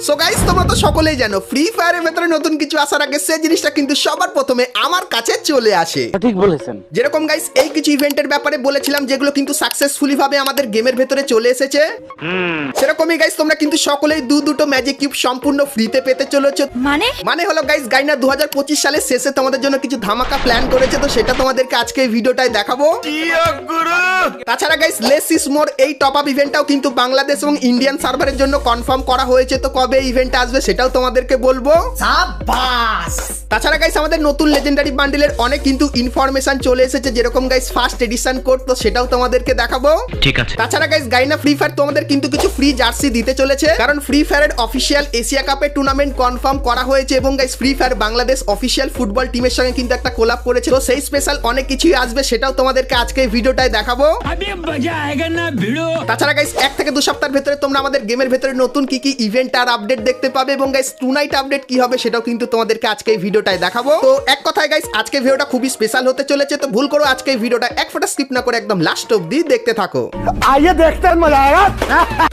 So guys, তোমরা তো সকলেই জানো ফ্রি ফায়ারের ভেতরে নতুন কিছু আসার আগে সেই জিনিসটা কিন্তু সবার প্রথমে আমার কাছে চলে আসে। ঠিক বলেছেন। যেরকম গাইস এই কিছু ইভেন্টের ব্যাপারে বলেছিলাম যেগুলো কিন্তু সাকসেসফুলি ভাবে আমাদের গেমের ভেতরে চলে এসেছে, সেরকমই গাইস তোমরা কিন্তু সকলেই দুটো ম্যাজিক কিউব সম্পূর্ণ ফ্রিতে পেতে চলেছো। মানে হলো গাইস গাইনা 2025 সালের শেষে তোমাদের জন্য কিছু ধামাকা প্ল্যান করেছে, তো সেটা তোমাদেরকে আজকে এই ভিডিওটায় দেখাবো। তাছাড়া গাইস লেস ইজ মোর এই টপ আপ ইভেন্টটাও কিন্তু বাংলাদেশ এবং ইন্ডিয়ান সার্ভারের জন্য কনফার্ম করা হয়েছে, তো কবে ইভেন্ট আসবে সেটাও তোমাদেরকে বলবো। তাছাড়া গাইস আমাদের নতুন লেজেন্ডারি বান্ডিলের অনেক কিন্তু ইনফরমেশন চলে এসেছে, যেরকম গাইস ফার্স্ট এডিশন কোড, তো সেটাও তোমাদেরকে দেখাবো। ঠিক আছে। তাছাড়া গাইস গাইনা ফ্রি ফায়ার তোমাদের কিন্তু কিছু ফ্রি জার্সি দিতে চলেছে, কারণ ফ্রি ফায়ারের অফিসিয়াল এশিয়া কাপের টুর্নামেন্ট কনফার্ম করা হয়েছে এবং guys free fire Bangladesh official football টিমের সঙ্গে কিন্তু একটা কোলাব করেছে, তো সেই স্পেশাল অনেক কিছুই আসবে, সেটাও তোমাদেরকে আজকে এই ভিডিওটায় দেখাবো। তাছাড়া গাইস 1 থেকে 2 সপ্তাহের ভেতরে তোমরা আমাদের গেমের ভেতরে নতুন কি কি ইভেন্ট আর আপডেট দেখতে পাবে এবং গাইস টু নাইট আপডেট কি হবে সেটাও কিন্তু তোমাদেরকে আজকে এই ভিডিওটায় দেখাবো। তো এক কথায় গাইস আজকে ভিডিওটা খুবই স্পেশাল হতে চলেছে, তো ভুল করো আজকে এই ভিডিওটা এক ফোঁটা স্কিপ না করে একদম লাস্ট অবধি দেখতে থাকো। আইয়ে দেখতে মজা আয়েগা।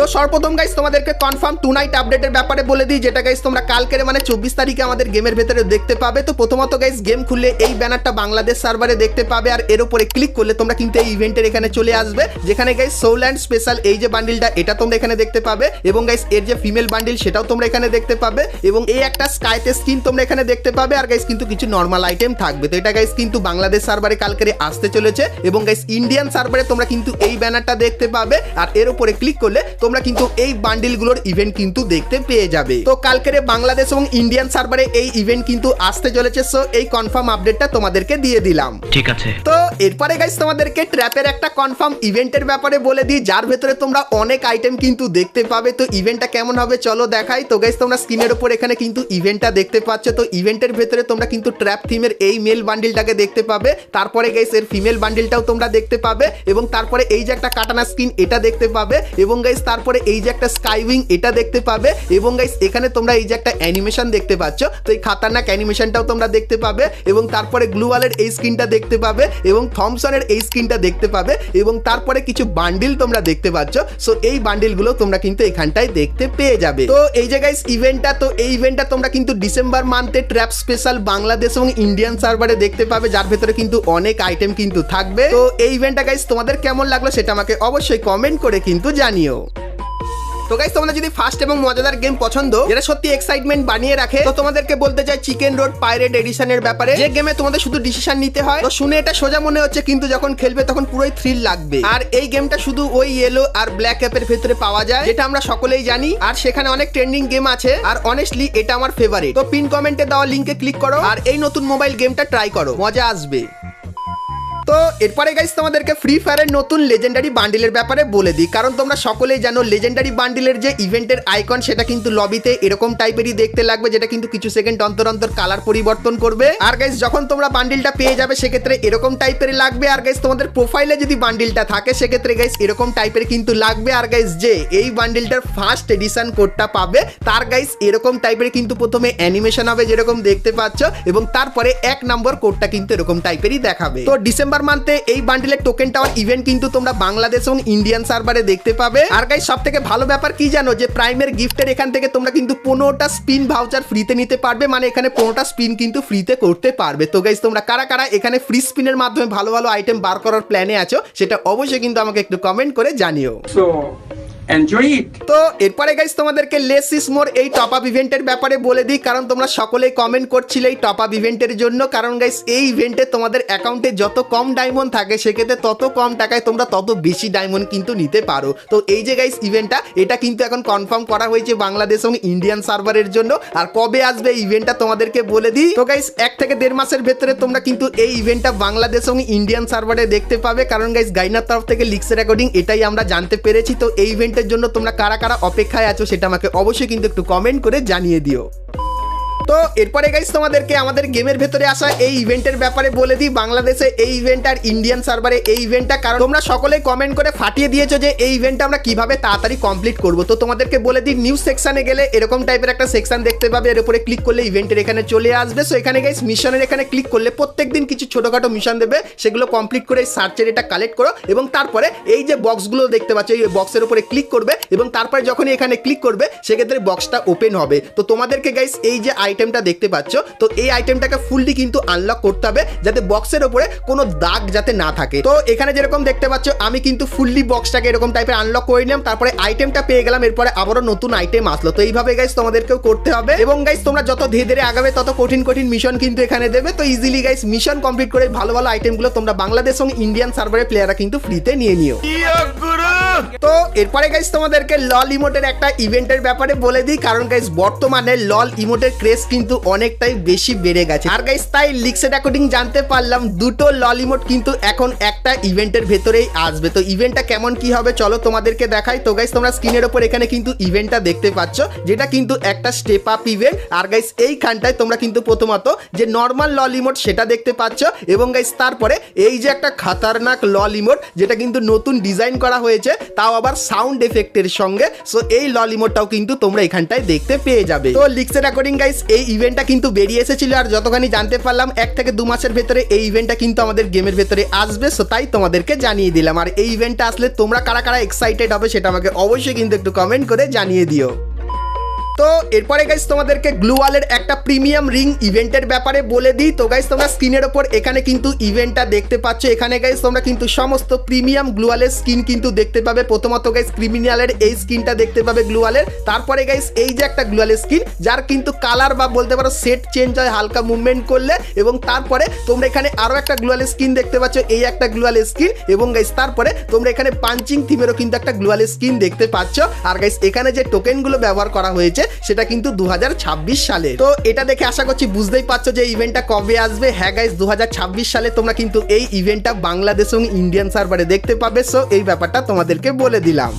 তো সর্বপ্রথম গাইস তোমাদেরকে কনফার্ম টু নাইট আপডেটের ব্যাপারে বলে দিই, যেটা গাইস তোমরা কালকের মানে 24 তারিখে আমাদের গেমের ভেতরে দেখতে পাবে। তো প্রথমত গাইস গেম খুললে এই ব্যানারটা বাংলাদেশ সার্ভারে দেখতে পাবে, আর এর উপরে ক্লিক করলে তোমরা কিন্তু এই ইভেন্টের এখানে চলে আসবে, যেখানে গাইস সোল্যান্ড স্পেশাল এই যে বান্ডিলটা এটা তোমরা এখানে দেখতে পাবে, এবং গাইস এর যে ফিমেল বান্ডিল সেটাও তোমরা এখানে দেখতে পাবে, এবং এই একটা স্কাইতে স্কিন তোমরা এখানে দেখতে পাবে, আর গাইস কিন্তু কিছু নরমাল আইটেম থাকবে। তো এটা গাইস কিন্তু বাংলাদেশ সার্ভারে কালকেরে আসতে চলেছে, এবং গাইস ইন্ডিয়ান সার্ভারে তোমরা কিন্তু এই ব্যানারটা দেখতে পাবে, আর এর উপরে ক্লিক করলে তোমরা কিন্তু এই বান্ডিলগুলোর ইভেন্ট কিন্তু দেখতে পেয়ে যাবে। তো কালকেরে বাংলাদেশ এবং ইন্ডিয়ান সার্ভারে এই ইভেন্ট কিন্তু আসতে চলেছে, সো এই কনফার্ম আপডেটটা তোমাদেরকে দিয়ে দিলাম। ঠিক আছে। তো এরপরে গাইস তোমাদেরকে ট্র্যাপের একটা কনফার্ম ইভেন্টের ব্যাপারে বলে দিই, যার ভেতরে তোমরা অনেক আইটেম কিন্তু দেখতে পাবে। তো ইভেন্টটা কেমন হবে চলো দেখাই। তো গাইস তোমরা স্ক্রিনের উপর এখানে কিন্তু ইভেন্টটা দেখতে পাচ্ছ, তো ইভেন্টের ভেতরে তোমরা কিন্তু ট্র্যাপ থিমের এই মেল বান্ডিলটাকে দেখতে পাবে, তারপরে গাইস এর ফিমেল বান্ডিলটাও তোমরা দেখতে পাবে, এবং তারপরে এই যে একটা কাটানা স্কিন এটা দেখতে পাবে, এবং গাইস তারপরে এই যে একটা স্কাইউইং এটা দেখতে পাবে, এবং গাইস এখানে তোমরা এই যে একটা অ্যানিমেশন দেখতে পাচ্ছ, তো এই খাতারনাক অ্যানিমেশনটাও তোমরা দেখতে পাবে, এবং তারপরে গ্লুওয়ালের এই স্কিনটা দেখতে পাবে, এবং থমসনের এই স্কিনটা দেখতে পাবে, এবং তারপরে কিছু বান্ডিল তোমরা দেখতে পাচ্ছ। সো এই বান্ডিলগুলো তোমরা কিন্তু এখানটায় দেখতে পেয়ে যাবে। তো এই যে গাইস ইভেন্টটা, তো এই ইভেন্টটা তোমরা কিন্তু ডিসেম্বর মান্থে ট্র্যাপ স্পেশাল বাংলাদেশ এবং ইন্ডিয়ান সার্ভারে দেখতে পাবে, যার ভেতরে কিন্তু অনেক আইটেম কিন্তু থাকবে। তো এই ইভেন্টটা গাইস তোমাদের কেমন লাগলো সেটা আমাকে অবশ্যই কমেন্ট করে কিন্তু জানিও। তো গাইস তোমরা যদি ফাস্ট এবং মজাদার গেম পছন্দ, যেটা সত্যি এক্সাইটমেন্ট বানিয়ে রাখে, তো তোমাদেরকে বলতে চাই চিকেন রোড পাইরেট এডিশনের ব্যাপারে, যে গেমে তোমাদের শুধু ডিসিশন নিতে হয়। তো শুনে এটা সোজা মনে হচ্ছে, কিন্তু যখন খেলবে তখন পুরোই থ্রিল লাগবে। আর এই গেমটা শুধু ওই ইয়েলো আর ব্ল্যাক অ্যাপের ভেতরে পাওয়া যায়, যেটা আমরা সকলেই জানি, আর সেখানে অনেক ট্রেন্ডিং গেম আছে, আর অনেস্টলি এটা আমার ফেভারিট। তো পিন কমেন্টে দেওয়া লিংকে ক্লিক করো আর এই নতুন মোবাইল গেমটা ট্রাই করো, মজা আসবে। তো এরপরে গাইস তোমাদেরকে ফ্রি ফায়ারের নতুন লেজেন্ডারি বান্ডিলের ব্যাপারে বলে দিই, কারণ তোমরা সকলেই জানো লেজেন্ডারি বান্ডিলের যে ইভেন্টের আইকন সেটা কিন্তু লবিতে এরকম টাইপেরই দেখতে লাগবে, যেটা কিন্তু কিছু সেকেন্ড অন্তর অন্তর কালার পরিবর্তন করবে। আর গাইস যখন তোমরা বান্ডিলটা পেয়ে যাবে সেক্ষেত্রে এরকম টাইপের লাগবে, আর গাইস তোমাদের প্রোফাইলে যদি বান্ডিলটা থাকে সেক্ষেত্রে গাইস এরকম টাইপের কিন্তু লাগবে। আর গাইস যে এই বান্ডিলটার ফার্স্ট এডিশন কোডটা পাবে তার গাইস এরকম টাইপের কিন্তু প্রথমে অ্যানিমেশন হবে যেরকম দেখতে পাচ্ছ, এবং তারপরে 1 নম্বর কোডটা কিন্তু এরকম টাইপেরই দেখাবে। তো ডিসেম্বর মান্থে এই বান্ডিলের টোকেন টাওয়ার ইভেন্ট কিন্তু তোমরা বাংলাদেশ এবং ইন্ডিয়ান সার্ভারে দেখতে পাবে। আর গাইস সবথেকে ভালো ব্যাপার কি জানো, যে প্রাইমের গিফটের এখান থেকে তোমরা কিন্তু 15টা স্পিন ভাউচার ফ্রিতে নিতে পারবে, মানে এখানে 15টা স্পিন কিন্তু ফ্রিতে করতে পারবে। তো গাইস তোমরা কারা কারা এখানে ফ্রি স্পিনের মাধ্যমে ভালো ভালো আইটেম বার করার প্ল্যানে আছো সেটা অবশ্যই কিন্তু আমাকে একটু কমেন্ট করে জানিও। Enjoy it. তো এরপরে গাইস তোমাদেরকে লেস ইজ মোর এই টপ আপ ইভেন্টের ব্যাপারে বলে দিই, কারণ তোমরা সকলেই কমেন্ট করছিলে এই টপ আপ ইভেন্টের জন্য, কারণ গাইস এই ইভেন্টে তোমাদের অ্যাকাউন্টে যত কম ডায়মন্ড থাকে সেক্ষেত্রে তত কম টাকায় তোমরা তত বেশি ডায়মন্ড কিন্তু নিতে পারো। তো এই যে গাইস ইভেন্টটা এটা কিন্তু এখন কনফার্ম করা হয়েছে বাংলাদেশ এবং ইন্ডিয়ান সার্ভারের জন্য, আর কবে আসবে এই ইভেন্টটা তোমাদেরকে বলে দিই। তো গাইস 1 থেকে 1.5 মাসের ভেতরে তোমরা কিন্তু এই ইভেন্টটা বাংলাদেশ এবং ইন্ডিয়ান সার্ভারে দেখতে পাবে, কারণ গাইস গাইনার তরফ থেকে লিক্সের অ্যাকর্ডিং এটাই আমরা জানতে পেরেছি। তো এই ইভেন্টের জন্য তোমরা কারা কারা অপেক্ষায় আছো সেটা আমাকে অবশ্যই কিন্তু একটু কমেন্ট করে জানিয়ে দিও। তো এরপরে গাইস তোমাদেরকে আমাদের গেমের ভেতরে আসা এই ইভেন্টের ব্যাপারে বলে দিই। বাংলাদেশে এই ইভেন্ট আর ইন্ডিয়ান সার্ভারে এই ইভেন্টটা, কারণ তোমরা সকলেই কমেন্ট করে ফাটিয়ে দিয়েছো যে এই ইভেন্টটা আমরা কিভাবে তাড়াতাড়ি কমপ্লিট করব। তো তোমাদেরকে বলে দিই, নিউজ সেকশনে গেলে এরকম টাইপের একটা সেকশন দেখতে পাবে, এর উপরে ক্লিক করলে ইভেন্টের এখানে চলে আসবে। সো এখানে গাইস মিশনের এখানে ক্লিক করলে প্রত্যেকদিন কিছু ছোটখাটো মিশন দেবে, সেগুলো কমপ্লিট করে সার্চের এটা কালেক্ট করো এবং তারপরে এই যে বক্সগুলো দেখতে পাচ্ছ এই বক্সের উপরে ক্লিক করবে এবং তারপরে যখনই এখানে ক্লিক করবে সেক্ষেত্রে বক্সটা ওপেন হবে। তো তোমাদেরকে গাইস এই যে আইটেমটা দেখতে পাচ্ছ, তো এই আইটেমটাকে ফুললি কিন্তু আনলক করতে হবে যাতে বক্সের উপরে কোনো দাগ যাতে না থাকে। তো এখানে যেরকম দেখতে পাচ্ছ আমি কিন্তু ফুললি বক্সটাকে এরকম টাইপের আনলক করে নিলাম, তারপরে আইটেমটা পেয়ে গেলাম, এরপরে আবারও নতুন আইটেম আসলো। তো এইভাবে গাইস তোমাদেরকেও করতে হবে এবং গাইস তোমরা যত ধীরে ধীরে আগাবে তত কঠিন কঠিন মিশন কিন্তু এখানে দেবে। তো ইজিলি গাইস মিশন কমপ্লিট করে ভালো ভালো আইটেমগুলো তোমরা বাংলাদেশ এবং ইন্ডিয়ান সার্ভারের প্লেয়াররা কিন্তু ফ্রিতে নিয়ে নিও। তো এরপরে গাইস তোমাদেরকে লল ইমোটের একটা ইভেন্টের ব্যাপারে বলে দিই, কারণ গাইস বর্তমানে লল ইমোটের ক্রেজ কিন্তু অনেকটাই বেশি বেড়ে গেছে। আর গাইস তাই লিক্সের অ্যাকর্ডিং জানতে পারলাম দুটো লল ইমোট কিন্তু এখন একটা ইভেন্টের ভেতরেই আসবে। তো ইভেন্টটা কেমন কি হবে চলো তোমাদেরকে দেখাই। তো গাইস তোমরা স্ক্রিনের উপর এখানে কিন্তু ইভেন্টটা দেখতে পাচ্ছ, যেটা কিন্তু একটা স্টেপ আপ ইভেন্ট। আর গাইস এইখানটায় তোমরা কিন্তু প্রথমত যে নর্মাল লল ইমোট সেটা দেখতে পাচ্ছ এবং গাইস তারপরে এই যে একটা খাতারনাক লল ইমোট যেটা কিন্তু নতুন ডিজাইন করা হয়েছে, তাও আবার সাউন্ড এফেক্টের সঙ্গে। সো এই লল ইমোটটাও কিন্তু তোমরা এখানটায় দেখতে পেয়ে যাবে। তো লিক্সের অ্যাকর্ডিং গাইস এই ইভেন্টটা কিন্তু বেরিয়ে এসেছিল, আর যতখানি জানতে পারলাম 1 থেকে 2 মাসের ভেতরে এই ইভেন্টটা কিন্তু আমাদের গেমের ভেতরে আসবে। সো তাই তোমাদেরকে জানিয়ে দিলাম। আর এই ইভেন্টটা আসলে তোমরা কারা কারা এক্সাইটেড হবে সেটা আমাকে অবশ্যই কিন্তু একটু কমেন্ট করে জানিয়ে দিও। তো এরপরে গাইস তোমাদেরকে গ্লুওয়ালের একটা প্রিমিয়াম রিং ইভেন্টের ব্যাপারে বলে দিই। তো গাইস তোমরা স্ক্রিনের ওপর এখানে কিন্তু ইভেন্টটা দেখতে পাচ্ছ, এখানে গাইস তোমরা কিন্তু সমস্ত প্রিমিয়াম গ্লুওয়ালের স্কিন কিন্তু দেখতে পাবে। প্রথমত গাইস ক্রিমিনালের এই স্কিনটা দেখতে পাবে গ্লুওয়ালের, তারপরে গাইস এই যে একটা গ্লুওয়ালের স্কিন যার কিন্তু কালার বা বলতে পারো সেট চেঞ্জ হয় হালকা মুভমেন্ট করলে, এবং তারপরে তোমরা এখানে আরো একটা গ্লুওয়ালের স্কিন দেখতে পাচ্ছ, এই একটা গ্লুওয়ালের স্কিন, এবং গাইস তারপরে তোমরা এখানে পাঞ্চিং থিমেরও কিন্তু একটা গ্লুওয়ালের স্কিন দেখতে পাচ্ছ। আর গাইস এখানে যে টোকেনগুলো ব্যবহার করা হয়েছে সেটা কিন্তু 2026 সালে। তো এটা দেখে আশা করছি বুঝতেই পারছো যে ইভেন্টটা কবে আসবে। হ্যাঁ গাইস 2026 সালে তোমরা কিন্তু এই ইভেন্টটা বাংলাদেশ এবং ইন্ডিয়ান সার্ভারে দেখতে পাবে। সো এই ব্যাপারটা তোমাদেরকে বলে দিলাম।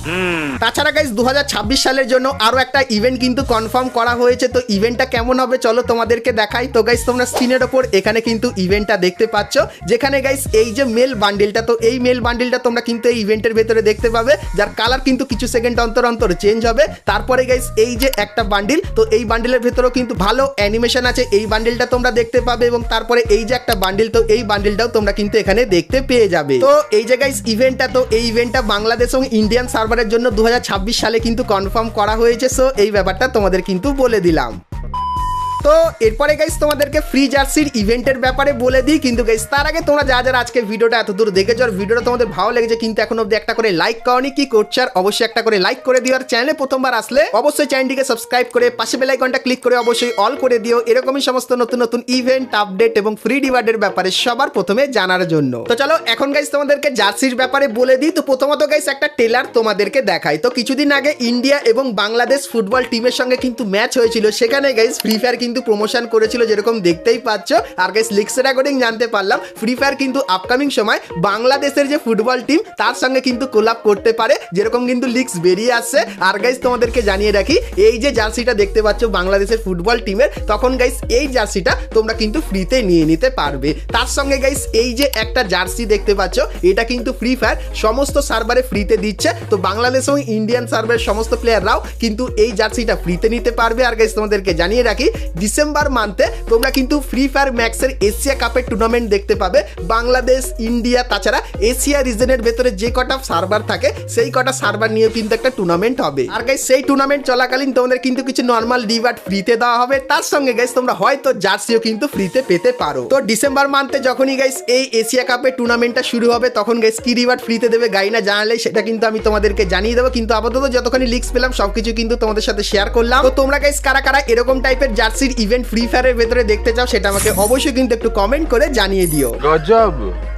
তাছাড়া গাইস 2026 সালের জন্য আরো একটা ইভেন্ট কিন্তু কনফার্ম করা হয়েছে। তো ইভেন্টটা কেমন হবে চলো তোমাদেরকে দেখাই। তো গাইস তোমরা স্ক্রিনের ওপর এখানে কিন্তু ইভেন্টটা দেখতে পাচ্ছ, যেখানে গাইস এই যে মেল বান্ডিলটা, তো এই মেল বান্ডিলটা তোমরা কিন্তু এই ইভেন্টের ভেতরে দেখতে পাবে, যার কালার কিন্তু কিছু সেকেন্ড অন্তর অন্তর চেঞ্জ হবে। তারপরে গাইস এই যে একটা বান্ডিল, তো এই বান্ডিলের ভেতরেও কিন্তু ভালো অ্যানিমেশন আছে, এই বান্ডিলটা তোমরা দেখতে পাবে, এবং তারপরে এই যে একটা বান্ডিল, তো এই বান্ডিলটাও তোমরা কিন্তু এখানে দেখতে পেয়ে যাবে। তো এই যে গাইস ইভেন্টটা, তো এই ইভেন্টটা বাংলাদেশ এবং ইন্ডিয়ান সার্ভারের জন্য 2026 সালে কিন্তু কনফার্ম করা হয়েছে। সো এই ব্যাপারটা তোমাদের কিন্তু বলে দিলাম। তো এরপরে গাইস তোমাদেরকে ফ্রি জার্সির ইভেন্টের ব্যাপারে বলে দিই, কিন্তু গাইস তার আগে তোমরা যারা আজকে ভিডিওটা এত দূর দেখেছো আর ভিডিওটা তোমাদের ভালো লেগেছে কিন্তু এখন অবধি একটা করে লাইক করনি, কি করছো? আর অবশ্যই একটা করে লাইক করে দিও। আর চ্যানেলে প্রথমবার আসলে অবশ্যই চ্যানেলটিকে সাবস্ক্রাইব করে পাশে বেল আইকনটা ক্লিক করে অবশ্যই অল করে দিও, এরকমই সমস্ত নতুন নতুন ইভেন্ট আপডেট এবং ফ্রি রিওয়ার্ডের ব্যাপারে সবার প্রথমে জানার জন্য। তো চলো এখন গাইস তোমাদেরকে জার্সির ব্যাপারে বলে দিই। তো প্রথমত গাইস একটা ট্রেলার তোমাদেরকে দেখাই। তো কিছুদিন আগে ইন্ডিয়া এবং বাংলাদেশ ফুটবল টিমের সঙ্গে কিন্তু ম্যাচ হয়েছিল, সেখানে গাইস ফ্রি ফায়ার কিন্তু প্রমোশন করেছিল, যেরকম দেখতেই পাচ্ছ। আর গাইস লিক্সের অ্যাকর্ডিং জানতে পারলাম ফ্রি ফায়ার কিন্তু আপকামিং সময় বাংলাদেশের যে ফুটবল টিম তার সঙ্গে কিন্তু কোলাব করতে পারে, যেরকম কিন্তু লিক্স বেরিয়ে আসছে। আর গাইস তোমাদেরকে জানিয়ে রাখি, এই যে জার্সিটা দেখতে পাচ্ছ বাংলাদেশের ফুটবল টিমের, তখন গাইস এই জার্সিটা তোমরা কিন্তু ফ্রিতে নিয়ে নিতে পারবে। তার সঙ্গে গাইস এই যে একটা জার্সি দেখতে পাচ্ছ, এটা কিন্তু ফ্রি ফায়ার সমস্ত সার্ভারে ফ্রিতে দিচ্ছে। তো বাংলাদেশ এবং ইন্ডিয়ান সার্ভারের সমস্ত প্লেয়াররাও কিন্তু এই জার্সিটা ফ্রিতে নিতে পারবে। আর গাইস তোমাদেরকে জানিয়ে রাখি, ডিসেম্বর মান্থে তোমরা কিন্তু ফ্রি ফায়ার ম্যাক্সের এশিয়া কাপের টুর্নামেন্ট দেখতে পাবে। বাংলাদেশ, ইন্ডিয়া, তাছাড়া এশিয়া রিজনের ভেতরে যে কটা সার্ভার থাকে সেই কটা সার্ভার নিয়ে কিন্তু একটা টুর্নামেন্ট হবে। আর গাইস সেই টুর্নামেন্ট চলাকালীন তোমাদের কিন্তু কিছু নর্মাল রিওয়ার্ড ফ্রিতে দেওয়া হবে, তার সঙ্গে গাইস তোমরা হয়তো জার্সিও কিন্তু ফ্রিতে পেতে পারো। তো ডিসেম্বর মান্থে যখনই গাইস এই এশিয়া কাপের টুর্নামেন্টটা শুরু হবে, তখন গাইস কি রিওয়ার্ড ফ্রিতে দেবে গাইনা জানালে সেটা কিন্তু আমি তোমাদেরকে জানিয়ে দেবো। কিন্তু আপাতত যতখানি লিক্স পেলাম সবকিছু কিন্তু তোমাদের সাথে শেয়ার করলাম। তো তোমরা গাইস কারা কারা এরকম টাইপের জার্সির ইভেন্ট ফ্রি ফায়ারের ভেতরে দেখতে চাও সেটা আমাকে অবশ্যই কিন্তু একটু কমেন্ট করে জানিয়ে দিও। গজব।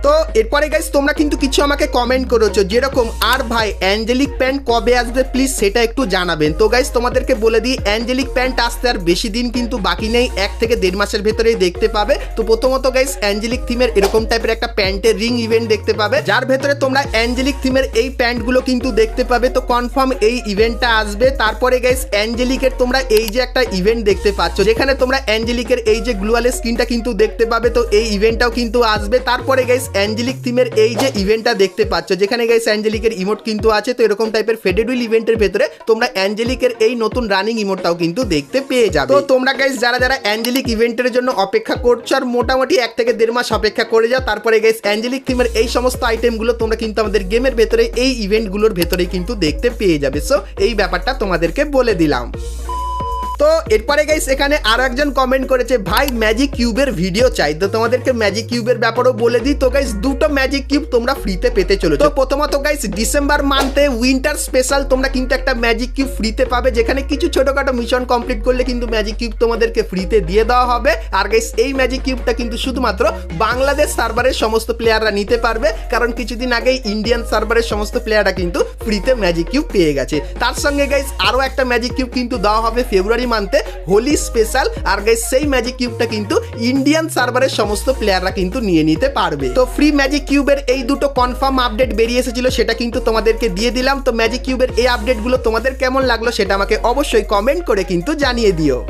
তো এরপরে গাইস তোমরা কিন্তু কিছু আমাকে কমেন্ট করেছো, যেরকম আর ভাই অ্যাঞ্জেলিক প্যান্ট কবে আসবে প্লিজ সেটা একটু জানাবেন। তো গাইস তোমাদেরকে বলে দিই, অ্যাঞ্জেলিক প্যান্ট আসতে আর বেশি দিন কিন্তু বাকি নেই, 1 থেকে 1.5 মাসের ভেতরেই দেখতে পাবে। তো প্রথমত গাইস অ্যাঞ্জেলিক থিমের এরকম টাইপের একটা প্যান্টের রিং ইভেন্ট দেখতে পাবে, যার ভেতরে তোমরা অ্যাঞ্জেলিক থিমের এই প্যান্টগুলো কিন্তু দেখতে পাবে। তো কনফার্ম এই ইভেন্টটা আসবে। তারপরে গাইস অ্যাঞ্জেলিকের তোমরা এই যে একটা ইভেন্ট দেখতে পাচ্ছ, যেখানে তোমরা অ্যাঞ্জেলিকের এই যে গ্লুয়ালের স্কিনটা কিন্তু দেখতে পাবে, তো এই ইভেন্টটাও কিন্তু আসবে। তারপরে গাইস অ্যাঞ্জেলিক থিমের এই যে ইভেন্টটা দেখতে পাচ্ছ, যেখানে গাইস অ্যাঞ্জেলিকের ইমোট কিন্তু আছে। তো এরকম টাইপের ফেডেড হুইল ইভেন্টের ভেতরে তোমরা অ্যাঞ্জেলিকের এই নতুন রানিং ইমোটটাও কিন্তু দেখতে পেয়ে যাবে। তো তোমরা গাইস যারা যারা অ্যাঞ্জেলিক ইভেন্টের জন্য অপেক্ষা করছো আর মোটামুটি 1 থেকে 1.5 মাস অপেক্ষা করে যাও, তারপরে গাইস অ্যাঞ্জেলিক থিমের এই সমস্ত আইটেমগুলো তোমরা কিন্তু আমাদের গেমের ভেতরে এই ইভেন্টগুলোর ভেতরেই কিন্তু দেখতে পেয়ে যাবে। সো এই ব্যাপারটা তোমাদেরকে বলে দিলাম। তো এরপরে গাইস এখানে আরো একজন কমেন্ট করেছে, ভাই ম্যাজিক কিউবের ভিডিও চাই। তো তোমাদেরকে ম্যাজিক কিউবের ব্যাপারেও বলে দিই। তো গাইস দুটো ম্যাজিক কিউব তোমরা ফ্রিতে পেতে চলেছো। তো প্রথমত গাইস ডিসেম্বর মান্থে উইন্টার স্পেশাল তোমরা কিন্তু একটা ম্যাজিক কিউব ফ্রিতে পাবে, যেখানে কিছু ছোটখাটো মিশন কমপ্লিট করলে কিন্তু ম্যাজিক কিউব তোমাদেরকে ফ্রিতে দিয়ে দেওয়া হবে। আর গাইস এই ম্যাজিক কিউবটা কিন্তু শুধুমাত্র বাংলাদেশ সার্ভারের সমস্ত প্লেয়াররা নিতে পারবে, কারণ কিছুদিন আগেই ইন্ডিয়ান সার্ভারের সমস্ত প্লেয়াররা কিন্তু ফ্রিতে ম্যাজিক কিউব পেয়ে গেছে। তার সঙ্গে গাইস আরো একটা ম্যাজিক কিউব কিন্তু দেওয়া হবে ফেব্রুয়ারি মান্থে, হোলি স্পেশাল। আর গাইস সেই ম্যাজিক কিউবটা কিন্তু ইন্ডিয়ান সার্ভারের সমস্ত প্লেয়াররা কিন্তু নিয়ে নিতে পারবে। তো ফ্রি ম্যাজিক কিউবের এই দুটো কনফার্ম আপডেট বেরিয়ে এসেছিল, সেটা কিন্তু তোমাদেরকে দিয়ে দিলাম। তো ম্যাজিক কিউবের এই আপডেটগুলো তোমাদের কেমন লাগলো সেটা আমাকে অবশ্যই কমেন্ট করে কিন্তু জানিয়ে দিও।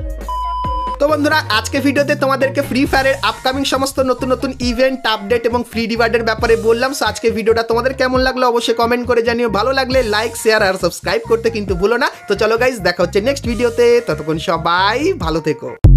তো বন্ধুরা আজকে ভিডিওতে তোমাদেরকে ফ্রি ফায়ারের আপকামিং সমস্ত নতুন নতুন ইভেন্ট আপডেট এবং ফ্রি রিওয়ার্ডের ব্যাপারে বললাম। সো আজকে ভিডিওটা তোমাদের কেমন লাগলো অবশ্যই কমেন্ট করে জানিও। ভালো লাগলে লাইক শেয়ার আর সাবস্ক্রাইব করতে কিন্তু ভুলো না। তো চলো গাইস দেখা হচ্ছে নেক্সট ভিডিওতে, ততক্ষণ সবাই ভালো থেকো।